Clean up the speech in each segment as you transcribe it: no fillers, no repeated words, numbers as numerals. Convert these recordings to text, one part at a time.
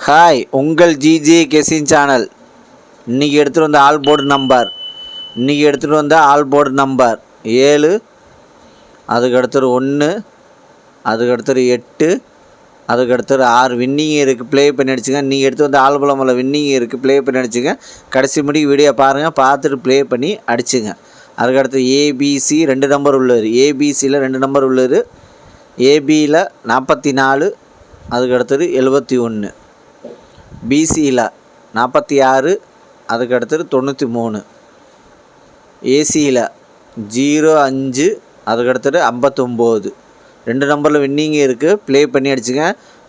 Hi, உங்கள் GJ கெசின் channel. இன்றைக்கி எடுத்துகிட்டு வந்த ஆல் போர்டு நம்பர் 7, அதுக்கடுத்தது 1, அதுக்கடுத்தது 8, அதுக்கடுத்தது 6 வின்னிங் இருக்குது. ப்ளே பண்ணி அடிச்சுங்க. நீங்கள் எடுத்து வந்த ஆல்பலமில் வின்னிங் இருக்குது. ப்ளே பண்ணி அடிச்சுங்க. கடைசி முடி வீடியோ பாருங்கள், பார்த்துட்டு ப்ளே பண்ணி அடிச்சுங்க. அதுக்கடுத்து ஏபிசி 2 நம்பர் உள்ளது. ஏபிசியில் 2 நம்பர் உள்ளது. ஏபியில் 44, அதுக்கடுத்தது 71. பிசியில் 46, அதுக்கடுத்தது 93. ஏசியில் 05, அதுக்கடுத்தது 59. 2 நம்பரில் வின்னிங் இருக்குது. ப்ளே பண்ணி அடிச்சுங்க.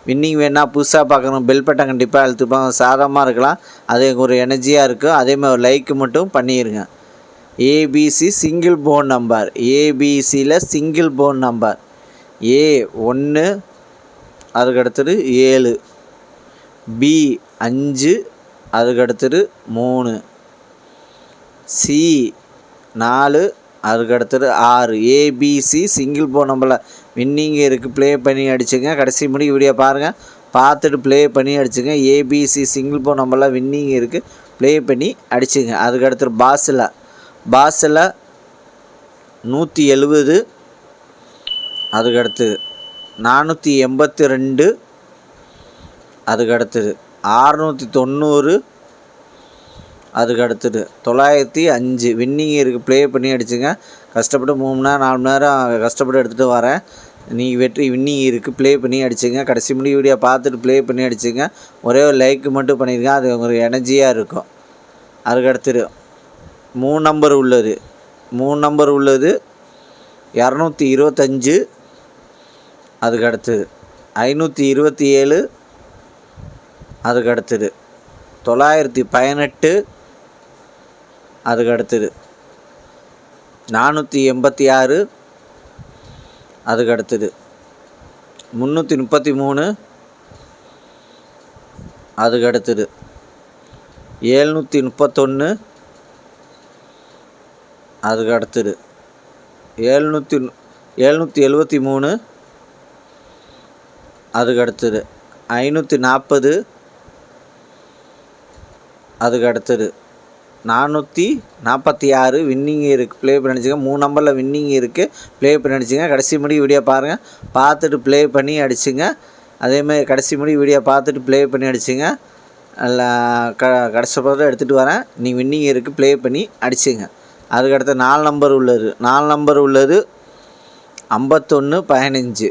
வின்னிங் வேணால் புதுசாக பார்க்கணும், பெல் பட்டன் கண்டிப்பாக அழுத்துப்பாங்க. சாதகமாக இருக்கலாம், அது ஒரு எனர்ஜியாக இருக்கும். அதேமாதிரி ஒரு லைக் மட்டும் பண்ணிடுங்க. ABC single phone number. ஏபிசியில் சிங்கிள் போன் நம்பர் A1, அதுக்கடுத்தது 7, B5, அதுக்கடுத்தது 3, C4, அதுக்கடுத்தது 6. ஏபிசி சிங்கிள் போன் நம்பரில் வின்னிங் இருக்குது. ப்ளே பண்ணி அடிச்சுங்க. கடைசி முடி வீடியோ பாருங்கள், பார்த்துட்டு ப்ளே பண்ணி அடிச்சுங்க. ஏபிசி சிங்கிள் போன் நம்பரில் வின்னிங் இருக்குது. ப்ளே பண்ணி அடிச்சுங்க. அதுக்கடுத்து பாஸில் 170, அதுக்கடுத்து 482, அதுக்கடுத்தது 690, அதுக்கடுத்தது 905 வின்னிங் இருக்குது. ப்ளே பண்ணி அடிச்சுங்க. கஷ்டப்பட்டு 3 மணி நேரம் 4 மணி நேரம் கஷ்டப்பட்டு எடுத்துகிட்டு வரேன். நீங்கள் வெற்றி வின்னிங் இருக்குது. ப்ளே பண்ணி அடிச்சுங்க. கடைசி முடி வீடியோ பார்த்துட்டு ப்ளே பண்ணி அடிச்சுங்க. ஒரே ஒரு லைக் மட்டும் பண்ணிடுங்க, அது உங்களுக்கு எனர்ஜியாக இருக்கும். அதுக்கடுத்தது 3 நம்பர் உள்ளது. 225, அதுக்கடுத்தது 527, அதுக்கடுத்தது 918, அதுக்கடுத்தது 486, அதுக்கடுத்தது 333, அதுக்கடுத்தது 731, அதுக்கடுத்தது 773, அதுக்கடுத்தது 540, அதுக்கடுத்தது 446 வின்னிங் இருக்குது. ப்ளே பண்ணி அடிச்சுங்க. 3 நம்பரில் வின்னிங் இருக்குது. ப்ளே பண்ணி அடிச்சுங்க. கடைசி முடி வீடியோ பாருங்கள், பார்த்துட்டு ப்ளே பண்ணி அடிச்சுங்க. அதேமாதிரி கடைசி முடி வீடியோ பார்த்துட்டு ப்ளே பண்ணி அடிச்சுங்க. கடைசி பக்கத்தில் எடுத்துகிட்டு வரேன். நீங்கள் வின்னிங் இருக்குது. ப்ளே பண்ணி அடிச்சுங்க. அதுக்கடுத்து 4 நம்பர் உள்ளது. 5115,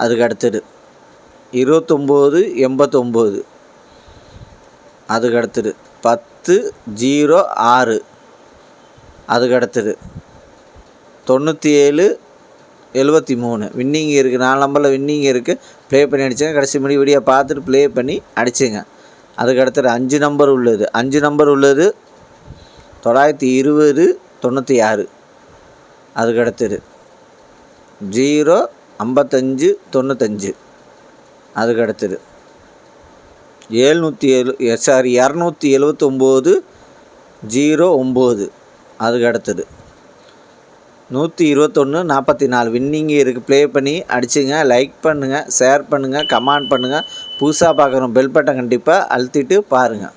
அதுக்கடுத்தது 2989, அதுக்கடுத்தது 1006, அதுக்கடுத்தது 9773 வின்னிங் இருக்குது. 4 நம்பரில் வின்னிங் இருக்குது. ப்ளே பண்ணி அடிச்சுங்க. கடைசி முடி வீடியோ பார்த்துட்டு ப்ளே பண்ணி அடிச்சுங்க. அதுக்கடுத்தது 5 நம்பர் உள்ளது. 920 96, அதுக்கடுத்தது 055 95, அதுக்கடுத்தது 279 09, அதுக்கடுத்தது 121 44 வின்னிங் இருக்குது. ப்ளே பண்ணி அடிச்சுங்க. லைக் பண்ணுங்கள், ஷேர் பண்ணுங்கள், கமெண்ட் பண்ணுங்கள். புதுசாக பார்க்குறோம், பெல் பட்டன் கண்டிப்பாக அழுத்திட்டு பாருங்கள்.